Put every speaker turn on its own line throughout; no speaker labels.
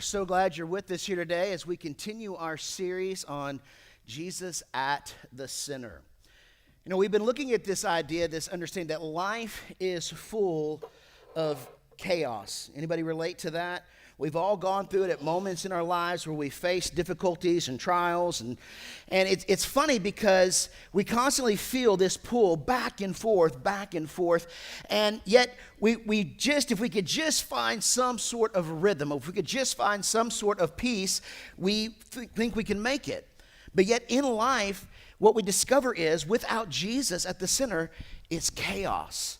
We're so glad you're with us here today as we continue our series on Jesus at the center. You know, we've been looking at this idea, this understanding that life is full of chaos. Anybody relate to that? We've all gone through it at moments in our lives where we face difficulties and trials. And it's funny because we constantly feel this pull back and forth. And yet we just, if we could just find some sort of rhythm, if we could just find some sort of peace, we think we can make it. But yet in life, what we discover is without Jesus at the center, it's chaos.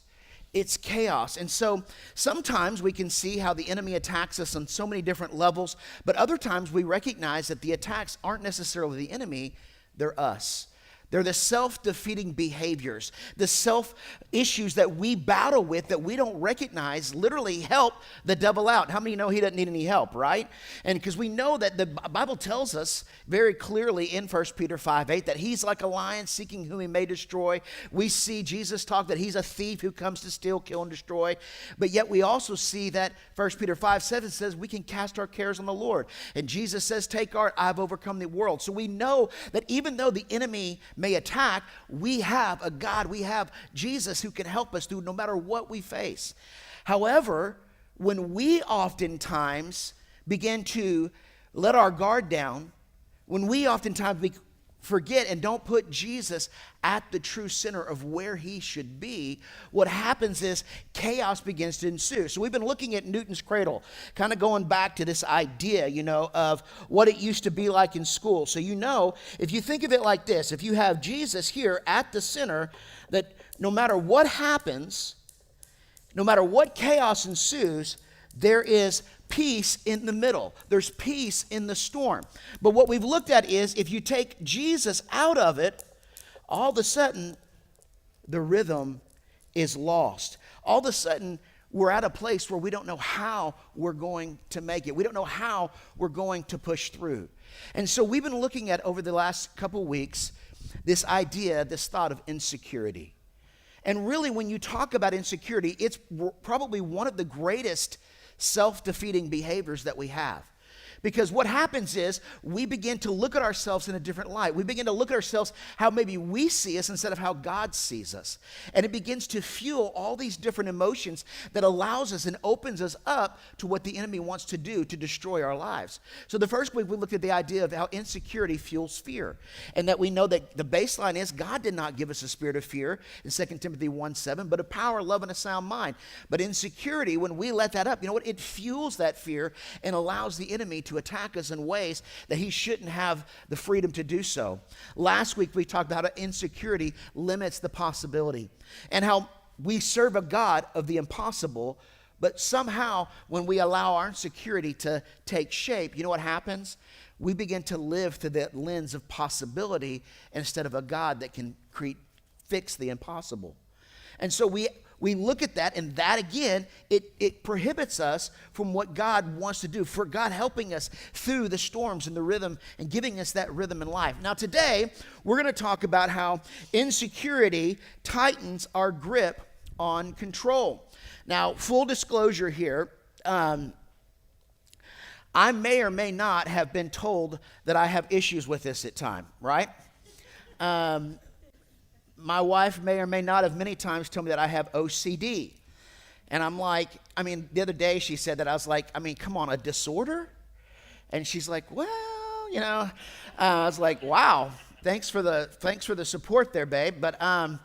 It's chaos. And so sometimes we can see how the enemy attacks us on so many different levels, but other times we recognize that the attacks aren't necessarily the enemy, they're us. They're the self-defeating behaviors, the self-issues that we battle with that we don't recognize literally help the devil out. How many know he doesn't need any help, right? And because we know that the Bible tells us very clearly in 1 Peter 5:8 that he's like a lion seeking whom he may destroy. We see Jesus talk that he's a thief who comes to steal, kill, and destroy. But yet we also see that 1 Peter 5:7 says we can cast our cares on the Lord. And Jesus says, take heart, I've overcome the world. So we know that even though the enemy may attack, we have a God, we have Jesus who can help us through no matter what we face. However, when we oftentimes begin to let our guard down, when we oftentimes forget and don't put Jesus at the true center of where he should be, what happens is chaos begins to ensue. So we've been looking at Newton's cradle, kind of going back to this idea, of what it used to be like in school. So if you think of it like this, if you have Jesus here at the center, that no matter what happens, no matter what chaos ensues, there is peace in the middle. There's peace in the storm. But what we've looked at is if you take Jesus out of it, all of a sudden the rhythm is lost. All of a sudden we're at a place where we don't know how we're going to make it. We don't know how we're going to push through. And so we've been looking at over the last couple weeks this idea, this thought of insecurity. And really when you talk about insecurity, it's probably one of the greatest self-defeating behaviors that we have. Because what happens is we begin to look at ourselves in a different light. We begin to look at ourselves how maybe we see us instead of how God sees us. And it begins to fuel all these different emotions that allows us and opens us up to what the enemy wants to do to destroy our lives. So the first week we looked at the idea of how insecurity fuels fear. And that we know that the baseline is God did not give us a spirit of fear in 2 Timothy 1:7, but of power, love, and a sound mind. But insecurity, when we let that up, it fuels that fear and allows the enemy to attack us in ways that he shouldn't have the freedom to do so. Last week we talked about how insecurity limits the possibility and how we serve a God of the impossible, but somehow when we allow our insecurity to take shape, you know what happens? We begin to live through that lens of possibility instead of a God that can fix the impossible. And so we look at that, and that again, it prohibits us from what God wants to do, for God helping us through the storms and the rhythm and giving us that rhythm in life. Now today, we're going to talk about how insecurity tightens our grip on control. Now, full disclosure here, I may or may not have been told that I have issues with this at times, right? My wife may or may not have many times told me that I have OCD. And I'm like, the other day she said that. I was like, come on, a disorder? And she's like, well, I was like, wow, thanks for the support there, babe. But, I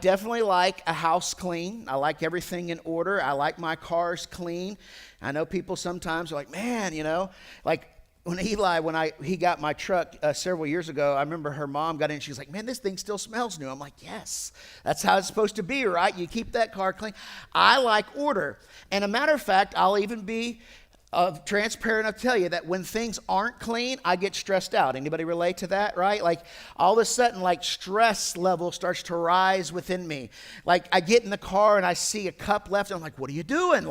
definitely like a house clean. I like everything in order. I like my cars clean. I know people sometimes are like, man, when he got my truck several years ago, I remember her mom got in and she was like, man, this thing still smells new. I'm like, yes, that's how it's supposed to be, right? You keep that car clean. I like order. And a matter of fact, I'll even be transparent enough to tell you that when things aren't clean, I get stressed out. Anybody relate to that, right? Like all of a sudden, stress level starts to rise within me. Like I get in the car and I see a cup left. And I'm like, what are you doing?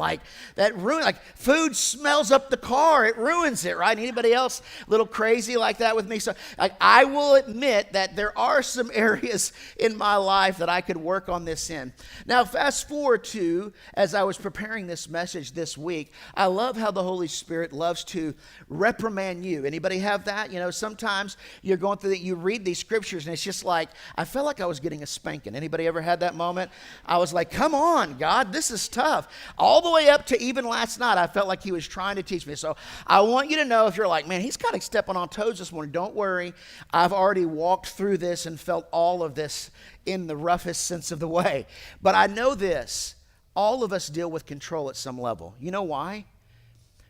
Food smells up the car. It ruins it, right? Anybody else a little crazy like that with me? So I will admit that there are some areas in my life that I could work on this in. Now, fast forward to, as I was preparing this message this week, I love how the Holy Spirit loves to reprimand you. Anybody have that? You know, sometimes you're going through that, you read these scriptures and it's just like, I felt like I was getting a spanking. Anybody ever had that moment? I was like, come on, God, this is tough. All the way up to even last night, I felt like he was trying to teach me. So I want you to know, if you're like, man, he's kind of stepping on toes this morning, don't worry. I've already walked through this and felt all of this in the roughest sense of the way. But I know this, all of us deal with control at some level. You know why?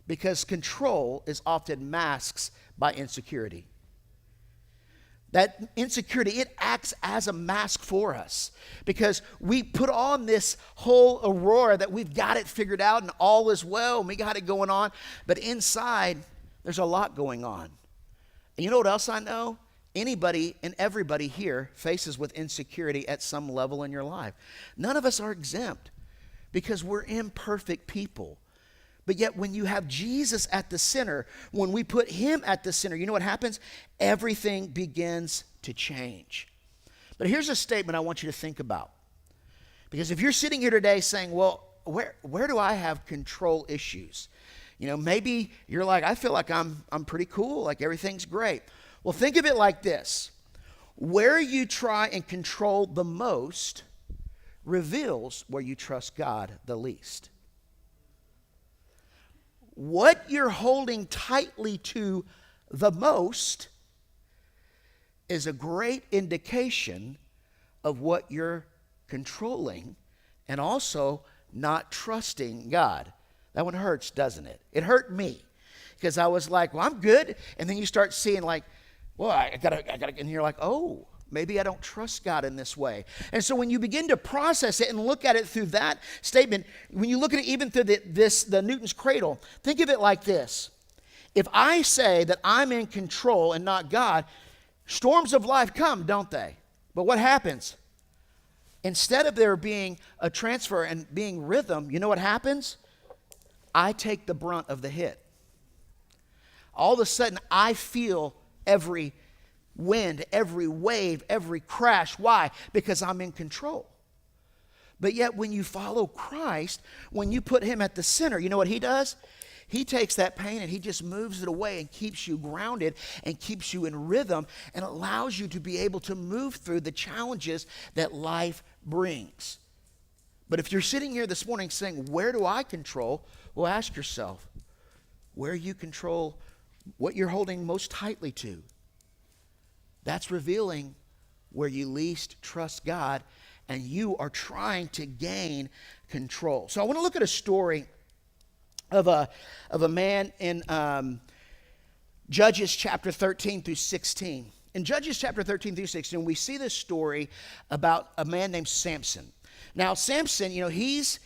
Because control is often masked by insecurity. That insecurity, it acts as a mask for us because we put on this whole aurora that we've got it figured out and all is well and we got it going on. But inside, there's a lot going on. And you know what else I know? Anybody and everybody here faces with insecurity at some level in your life. None of us are exempt because we're imperfect people. But yet when you have Jesus at the center, when we put him at the center, you know what happens? Everything begins to change. But here's a statement I want you to think about. Because if you're sitting here today saying, well, where do I have control issues? You know, maybe you're like, I feel like I'm pretty cool, like everything's great. Well, think of it like this. Where you try and control the most reveals where you trust God the least. What you're holding tightly to the most is a great indication of what you're controlling and also not trusting God. That one hurts, doesn't it? It hurt me because I was like, well, I'm good. And then you start seeing like, well, I gotta, and you're like, oh, maybe I don't trust God in this way. And so when you begin to process it and look at it through that statement, when you look at it even through the Newton's cradle, think of it like this. If I say that I'm in control and not God, storms of life come, don't they? But what happens? Instead of there being a transfer and being rhythm, you know what happens? I take the brunt of the hit. All of a sudden, I feel every wind, every wave, every crash. Why? Because I'm in control. But yet when you follow Christ, when you put him at the center, you know what he does? He takes that pain and he just moves it away and keeps you grounded and keeps you in rhythm and allows you to be able to move through the challenges that life brings. But if you're sitting here this morning saying, where do I control? Well, ask yourself, where you control what you're holding most tightly to. That's revealing where you least trust God and you are trying to gain control. So I want to look at a story of a man in Judges chapter 13 through 16. In Judges chapter 13 through 16, we see this story about a man named Samson. Now, Samson, you know, he's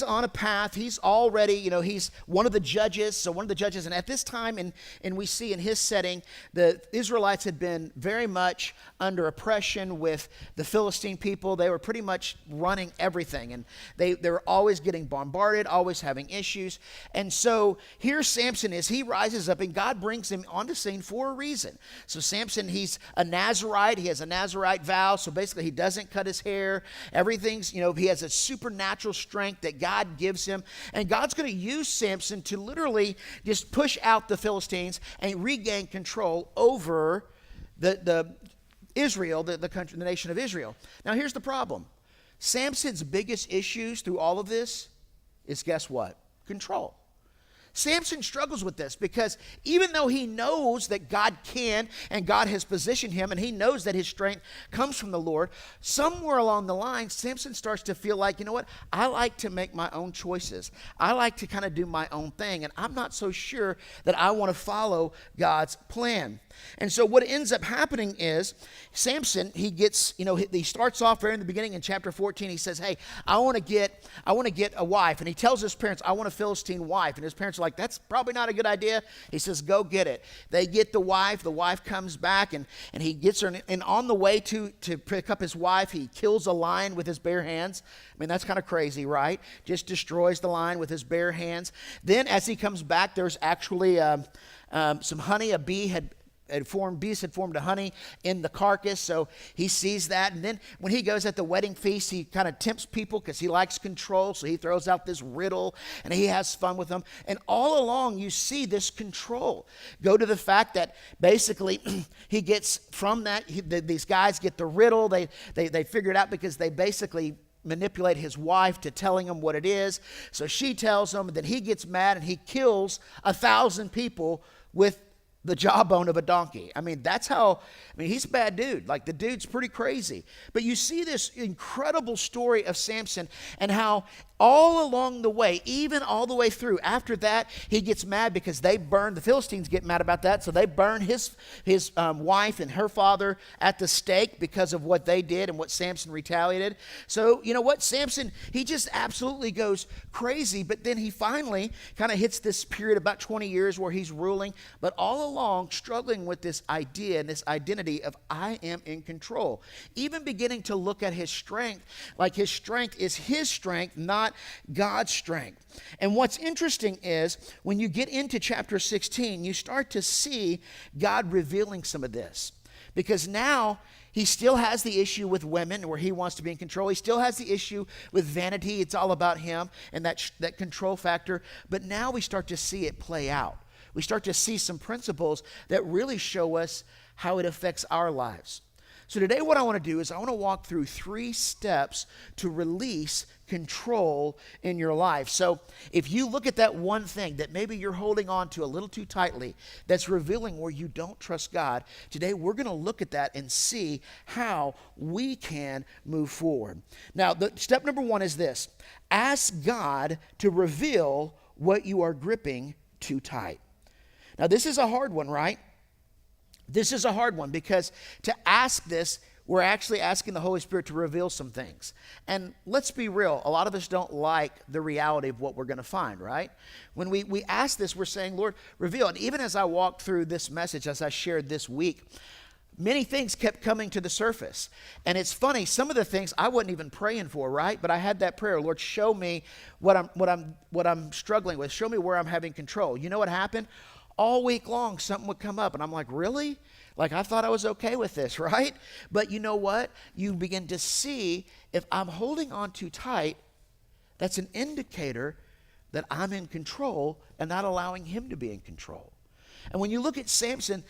on a path. He's already, you know, he's one of the judges. So one of the judges, and at this time, and we see in his setting, the Israelites had been very much under oppression with the Philistine people. They were pretty much running everything, and they were always getting bombarded, always having issues. And so here Samson is. He rises up, and God brings him onto scene for a reason. So Samson, he's a Nazirite. He has a Nazirite vow. So basically, he doesn't cut his hair. Everything's, you know, he has a supernatural strength that God gives him. And God's going to use Samson to literally just push out the Philistines and regain control over the Israel, the country, the nation of Israel. Now, here's the problem. Samson's biggest issues through all of this is, guess what? Control. Samson struggles with this because even though he knows that God can and God has positioned him and he knows that his strength comes from the Lord, somewhere along the line, Samson starts to feel like, you know what, I like to make my own choices. I like to kind of do my own thing, and I'm not so sure that I want to follow God's plan. And so what ends up happening is Samson, he gets, you know, he starts off very in the beginning in chapter 14. He says, hey, I want to get a wife. And he tells his parents, I want a Philistine wife. And his parents are like, that's probably not a good idea. He says, go get it. They get the wife. The wife comes back and he gets her. And on the way to pick up his wife, he kills a lion with his bare hands. I mean, that's kind of crazy, right? Just destroys the lion with his bare hands. Then as he comes back, there's actually some honey. A bee had beast had formed a honey in the carcass. So he sees that. And then when he goes at the wedding feast, he kind of tempts people because he likes control. So he throws out this riddle and he has fun with them. And all along you see this control go to the fact that basically he gets from that, these guys get the riddle. They figure it out because they basically manipulate his wife to telling him what it is. So she tells him, then he gets mad and he kills 1,000 people with the jawbone of a donkey. I mean, he's a bad dude. Like, the dude's pretty crazy. But you see this incredible story of Samson and how all along the way, even all the way through, after that, he gets mad because the Philistines get mad about that, so they burn his wife and her father at the stake because of what they did and what Samson retaliated. So, you know what? Samson, he just absolutely goes crazy, but then he finally kind of hits this period about 20 years where he's ruling, but all along struggling with this idea and this identity of I am in control. Even beginning to look at his strength, like his strength is his strength, not God's strength. And what's interesting is when you get into chapter 16, you start to see God revealing some of this. Because now he still has the issue with women where he wants to be in control. He still has the issue with vanity. It's all about him and that control factor. But now we start to see it play out. We start to see some principles that really show us how it affects our lives. So today what I want to do is I want to walk through 3 steps to release control in your life. So if you look at that one thing that maybe you're holding on to a little too tightly, that's revealing where you don't trust God, today we're going to look at that and see how we can move forward. Now, the step number 1 is this: ask God to reveal what you are gripping too tight. Now, this is a hard one, right? This is a hard one because to ask this, we're actually asking the Holy Spirit to reveal some things. And let's be real, a lot of us don't like the reality of what we're going to find, right? When we ask this, we're saying, Lord, reveal. And even as I walked through this message, as I shared this week, many things kept coming to the surface. And it's funny, some of the things I wasn't even praying for, right? But I had that prayer, Lord, show me what I'm struggling with. Show me where I'm having control. You know what happened? All week long, something would come up, and I'm like, really? Like, I thought I was okay with this, right? But you know what? You begin to see if I'm holding on too tight, that's an indicator that I'm in control and not allowing him to be in control. And when you look at Samson,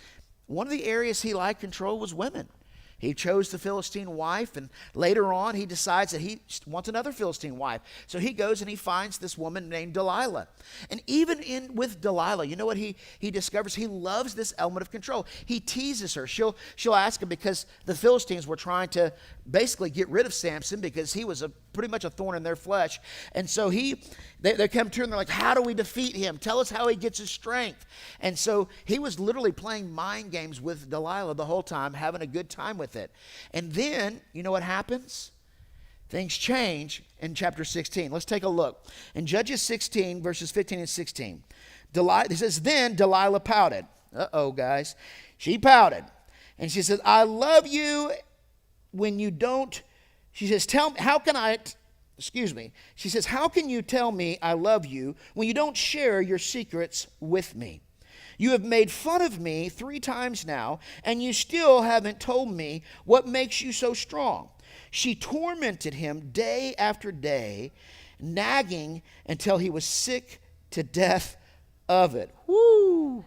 one of the areas he liked control was women. He chose the Philistine wife, and later on he decides that he wants another Philistine wife. So he goes and he finds this woman named Delilah. And even with Delilah, you know what he discovers? He loves this element of control. He teases her. She'll ask him because the Philistines were trying to basically get rid of Samson because he was pretty much a thorn in their flesh. And so they come to her and they're like, how do we defeat him? Tell us how he gets his strength. And so he was literally playing mind games with Delilah the whole time, having a good time with it. And then, you know what happens? Things change in chapter 16. Let's take a look. In Judges 16, verses 15 and 16, it says, then Delilah pouted. Uh-oh, guys. She pouted. And she says, I love you when you don't. She says, She says, how can you tell me I love you when you don't share your secrets with me? You have made fun of me 3 times now, and you still haven't told me what makes you so strong. She tormented him day after day, nagging until he was sick to death of it. Woo!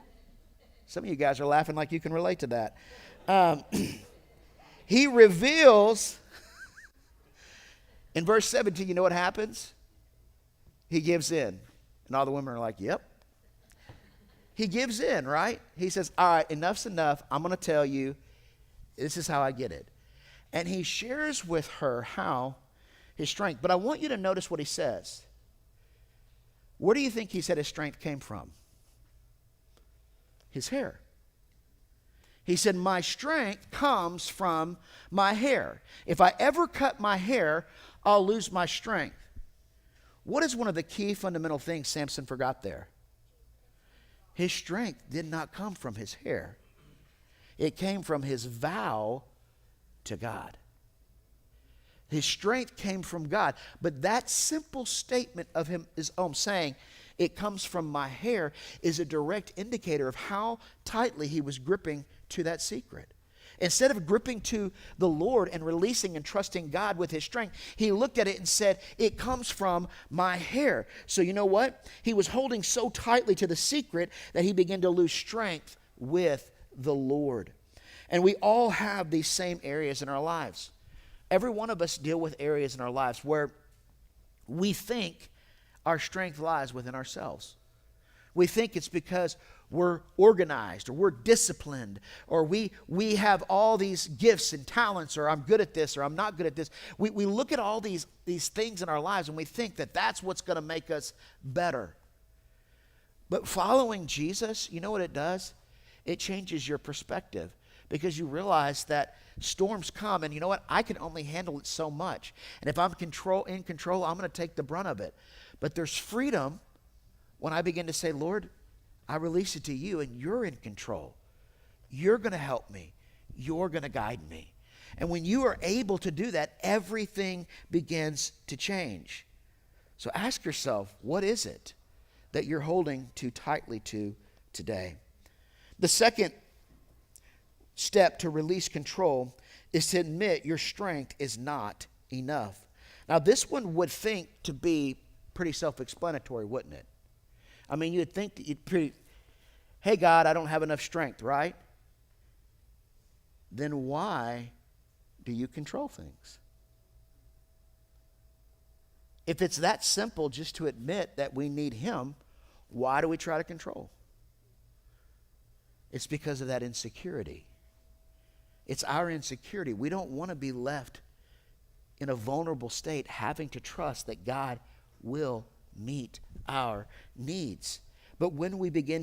Some of you guys are laughing like you can relate to that. He reveals, in verse 17, you know what happens? He gives in. And all the women are like, yep. He gives in, right? He says, all right, enough's enough. I'm going to tell you, this is how I get it. And he shares with her how his strength. But I want you to notice what he says. Where do you think he said his strength came from? His hair. He said, my strength comes from my hair. If I ever cut my hair, I'll lose my strength. What is one of the key fundamental things Samson forgot there? His strength did not come from his hair. It came from his vow to God. His strength came from God. But that simple statement of him is saying, it comes from my hair, is a direct indicator of how tightly he was gripping to that secret. Instead of gripping to the Lord and releasing and trusting God with his strength, he looked at it and said, it comes from my hair. So you know what? He was holding so tightly to the secret that he began to lose strength with the Lord. And we all have these same areas in our lives. Every one of us deal with areas in our lives where we think our strength lies within ourselves. We think it's because we're organized or we're disciplined or we have all these gifts and talents, or I'm good at this or I'm not good at this. We look at all these things in our lives and we think that that's what's going to make us better. But following Jesus, you know what it does? It changes your perspective, because you realize that storms come and you know what? I can only handle it so much. And if I'm in control, I'm going to take the brunt of it. But there's freedom when I begin to say, Lord, I release it to you and you're in control. You're going to help me. You're going to guide me. And when you are able to do that, everything begins to change. So ask yourself, what is it that you're holding too tightly to today? The second step to release control is to admit your strength is not enough. Now, this one would think to be pretty self-explanatory, wouldn't it? I mean, you'd think that hey, God, I don't have enough strength, right? Then why do you control things? If it's that simple just to admit that we need him, why do we try to control? It's because of that insecurity. It's our insecurity. We don't want to be left in a vulnerable state having to trust that God will meet our needs. But when we begin